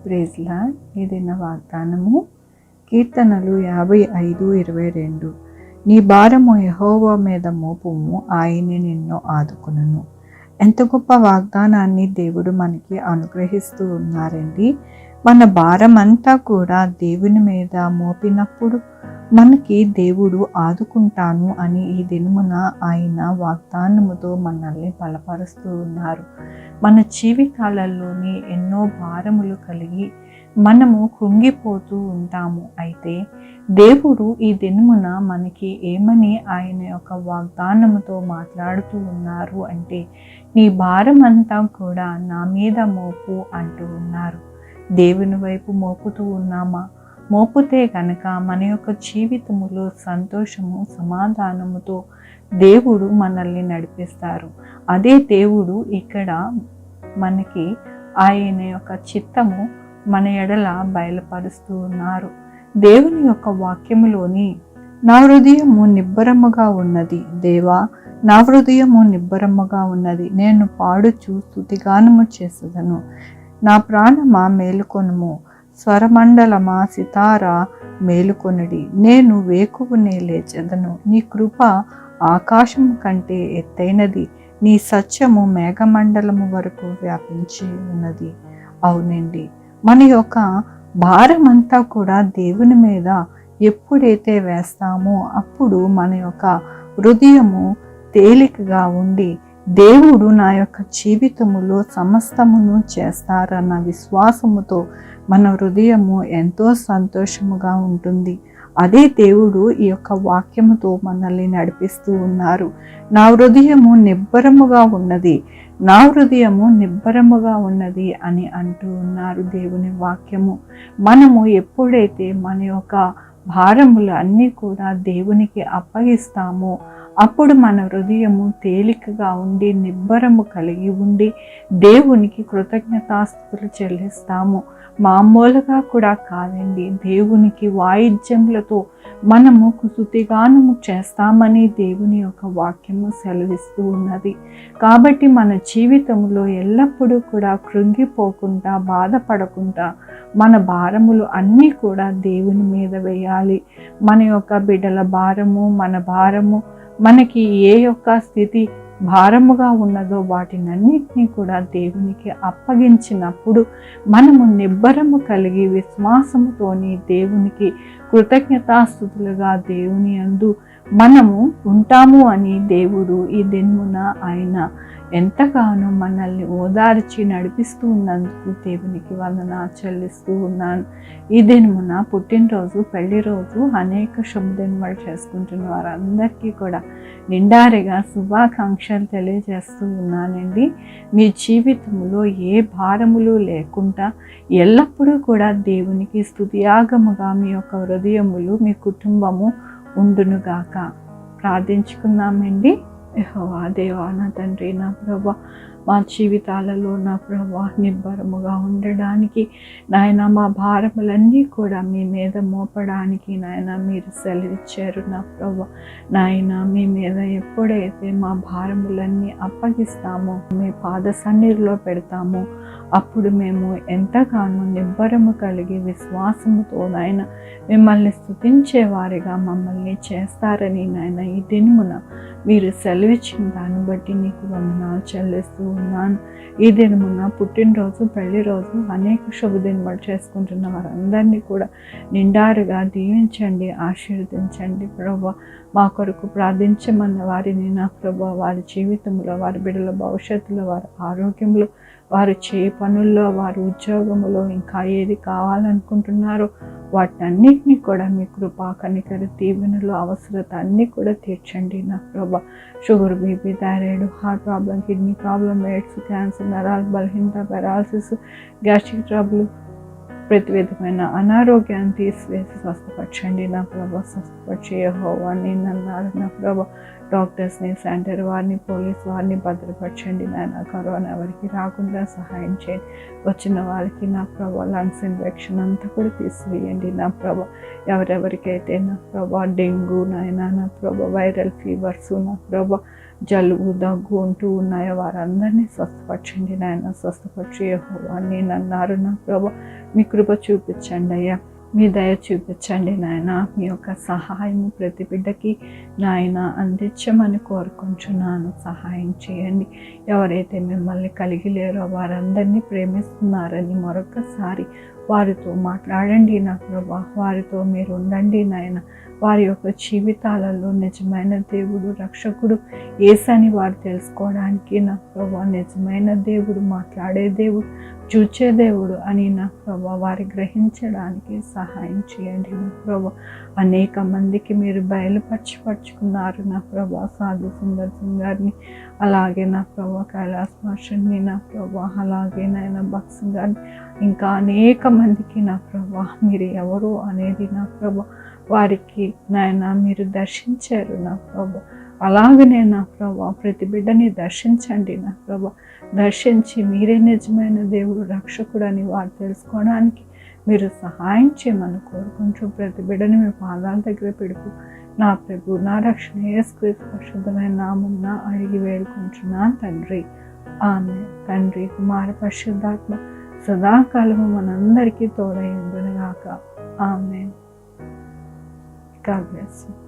Praise lord. ఈ దిన వాగ్దానము కీర్తనలు 55:22. నీ భారము యెహోవా మీద మోపుము, ఆయనే నిన్ను ఆదుకొనును. ఎంత గొప్ప వాగ్దానాన్ని దేవుడు మనకి అనుగ్రహిస్తూ ఉన్నారండి. మన భారం అంతా కూడా దేవుని మీద మోపినప్పుడు మనకి దేవుడు ఆదుకుంటాను అని ఈ దినమున ఆయన వాగ్దానముతో మనల్ని బలపరుస్తూ ఉన్నారు. మన జీవితాలలోని ఎన్నో భారములు కలిగి మనము కృంగిపోతూ ఉంటాము. అయితే దేవుడు ఈ దినమున మనకి ఏమని ఆయన యొక్క వాగ్దానముతో మాట్లాడుతూ ఉన్నారు అంటే, నీ భారం అంతా కూడా నా మీద మోపు అంటూ ఉన్నారు. దేవుని వైపు మోపుతూ ఉన్నామా? మోపుతే కనుక మన యొక్క జీవితములో సంతోషము సమాధానముతో దేవుడు మనల్ని నడిపిస్తారు. అదే దేవుడు ఇక్కడ మనకి ఆయన యొక్క చిత్తము మన ఎడల బయలుపరుస్తూ ఉన్నారు. దేవుని యొక్క వాక్యములోని నా హృదయము నిబ్బరముగా ఉన్నది, దేవా నా హృదయము నిబ్బరముగా ఉన్నది, నేను పాడుచు స్తుతిగానము చేసేదను. నా ప్రాణమా మేలుకొనుము, స్వరమండలమా సితారా మేలుకొనుడి. నేను వేకువనే లేచెదను, నీ కృప ఆకాశం కంటే ఎత్తైనది, నీ సత్యము మేఘమండలము వరకు వ్యాపించి ఉన్నది. అవునండి, మన యొక్క భారం అంతా కూడా దేవుని మీద ఎప్పుడైతే వేస్తామో అప్పుడు మన యొక్క హృదయము తేలికగా ఉండి దేవుడు నా యొక్క జీవితములో సమస్తమును చేస్తారన్న విశ్వాసముతో మన హృదయము ఎంతో సంతోషముగా ఉంటుంది. అదే దేవుడు ఈ యొక్క వాక్యముతో మనల్ని నడిపిస్తూ ఉన్నారు. నా హృదయము నిబ్బరముగా ఉన్నది, నా హృదయము నిబ్బరముగా ఉన్నది అని అంటూ ఉన్నారు దేవుని వాక్యము. మనము ఎప్పుడైతే మన యొక్క భారములు అన్నీ కూడా దేవునికి అప్పగిస్తామో అప్పుడు మన హృదయము తేలికగా ఉండి నిబ్బరము కలిగి ఉండి దేవునికి కృతజ్ఞతాస్తుతులు చెల్లిస్తాము. మామూలుగా కూడా కాదండి, దేవునికి వాయిద్యములతో మనము స్తుతిగానము చేస్తామని దేవుని యొక్క వాక్యము సెలవిస్తూ ఉన్నది. కాబట్టి మన జీవితంలో ఎల్లప్పుడూ కూడా కృంగిపోకుండా బాధపడకుండా మన భారములు అన్నీ కూడా దేవుని మీద వేయాలి. మన యొక్క బిడ్డల భారము, మన భారము, మనకి ఏ యొక్క స్థితి భారముగా ఉన్నదో వాటినన్నిటినీ కూడా దేవునికి అప్పగించినప్పుడు మనము నిబ్బరము కలిగి విశ్వాసముతోని దేవునికి కృతజ్ఞతాస్తుతులుగా దేవుని యందు మనము ఉంటాము అని దేవుడు ఈ దినమున ఆయన ఎంతగానో మనల్ని ఓదార్చి నడిపిస్తూ ఉన్నందుకు దేవునికి వందనాలు చెల్లిస్తూ ఉన్నాను. ఈ దినమున పుట్టినరోజు, పెళ్లి రోజు, అనేక శుభదినములు చేసుకుంటున్న వారందరికీ కూడా నిండారిగా శుభాకాంక్షలు తెలియజేస్తూ ఉన్నానండి. మీ జీవితంలో ఏ భారములు లేకుండా ఎల్లప్పుడూ కూడా దేవునికి స్తుతియాగముగా మీ యొక్క హృదయములు, మీ కుటుంబము ఉండునుగాక. ప్రార్థించుకుందామండి. యెహోవా దేవా, నా తండ్రి, నా ప్రభా, మా జీవితాలలో నా ప్రభా నిబ్బరముగా ఉండడానికి నాయన, మా భారములన్నీ కూడా మీ మీద మోపడానికి నాయన మీరు సెలవిచ్చారు. నా ప్రభా నాయన, మీ మీద ఎప్పుడైతే మా భారములన్నీ అప్పగిస్తామో, మీ పాద సన్నిధిలో పెడతామో అప్పుడు మేము ఎంతగానో నిబ్బరము కలిగి విశ్వాసముతో నాయన మిమ్మల్ని స్తుతించే వారిగా మమ్మల్ని చేస్తారని నాయన ఈ దినమున మీరు సెలవిచ్చిన దాన్ని బట్టి నీకు వందనాలు చెల్లిస్తూ ఉన్నాను. ఈ దినమున పుట్టినరోజు, పెళ్లి రోజు, అనేక శుభదినములు చేసుకుంటున్న వారందరినీ కూడా నిండారుగా దీవించండి, ఆశీర్వదించండి. ప్రభా మా కొరకు ప్రార్థించమన్న వారిని నా ప్రభా వారి జీవితంలో, వారి బిడ్డల భవిష్యత్తులో, వారి ఆరోగ్యంలో, వారు చేయ పనుల్లో, వారి ఉద్యోగంలో ఇంకా ఏది కావాలనుకుంటున్నారో వాటన్నిటినీ కూడా మీ కృపా కనికర దీవెనలు అవసరత అన్నీ కూడా తీర్చండి. నా ప్రభా sugar, BP, thyroid, heart problem, kidney problem, AIDS, cancer, నరాల బలహీనత, పెరాలసిస్, గ్యాస్ట్రిక్ ట్రబుల్, ప్రతి విధమైన అనారోగ్యాన్ని తీసివేసి స్వస్థపరచండి. నా ప్రభా స్వస్థపరిచే యెహోవా నిన్నన్నారు. నా ప్రభా డాక్టర్స్ని, సెంటర్ వారిని, పోలీస్ వారిని భద్రపరచండి. నాయన కరోనా ఎవరికి రాకుండా సహాయం చేయండి. వచ్చిన వారికి నా ప్రభా లంగ్స్ ఇన్ఫెక్షన్ అంతా కూడా తీసివేయండి. నా ప్రభా ఎవరెవరికైతే నా ప్రభా డెంగ్యూ నాయన, నా ప్రభా వైరల్ ఫీవర్స్, నా ప్రభా జలుబు దగ్గు ఉంటూ ఉన్నాయో వారందరినీ స్వస్థపరచండి నాయన. స్వస్థపరిచి యెహోవా నేను అన్నారు నా ప్రభా, మీ కృప చూపించండి అయ్యా, మీ దయ చూపించండి నాయన. మీ యొక్క సహాయం ప్రతి బిడ్డకి నాయన అందించమని కోరుకుంటున్నాను. సహాయం చేయండి. ఎవరైతే మిమ్మల్ని కలిగి లేరో వారందరినీ ప్రేమిస్తున్నారని మరొకసారి వారితో మాట్లాడండి నా ప్రభా. వారితో మీరు ఉండండి నాయన. వారి యొక్క జీవితాలలో నిజమైన దేవుడు, రక్షకుడు యేసని వారు తెలుసుకోవడానికి నా ప్రభా, నిజమైన దేవుడు, మాట్లాడే దేవుడు, చూచే దేవుడు అని నా ప్రభా వారి గ్రహించడానికి సహాయం చేయండి నా ప్రభా. అనేక మందికి మీరు బయలుపరచుకున్నారు నా ప్రభా. సాధు సుందర్ సింగ్ గారిని, అలాగే నా ప్రభా కైలాస్ మాస్టర్ని నా ప్రభా, అలాగే నాయన భక్త్ సింగ్ గారిని, ఇంకా అనేక మందికి నా ప్రభా మీరు ఎవరు అనేది నా ప్రభా వారికి నాయన మీరు దర్శించారు నా ప్రభా. అలాగనే నా ప్రభా ప్రతి బిడ్డని దర్శించండి నా ప్రభా. దర్శించి మీరే నిజమైన దేవుడు, రక్షకుడు అని వారు తెలుసుకోవడానికి మీరు సహాయం చేయమని కోరుకుంటూ ప్రతి బిడ్డని మీ పాదాల దగ్గర పెడుతూ నా ప్రభు, నా రక్షణ యేసుక్రీస్తు పరిశుద్ధమైన నామమున అడిగి వేడుకుంటున్నాను తండ్రి. ఆమేన్. తండ్రి, కుమార, పరిశుద్ధాత్మ సదాకాలము మనందరికీ తోడై ఉండును గాక. ఆమేన్. God bless you.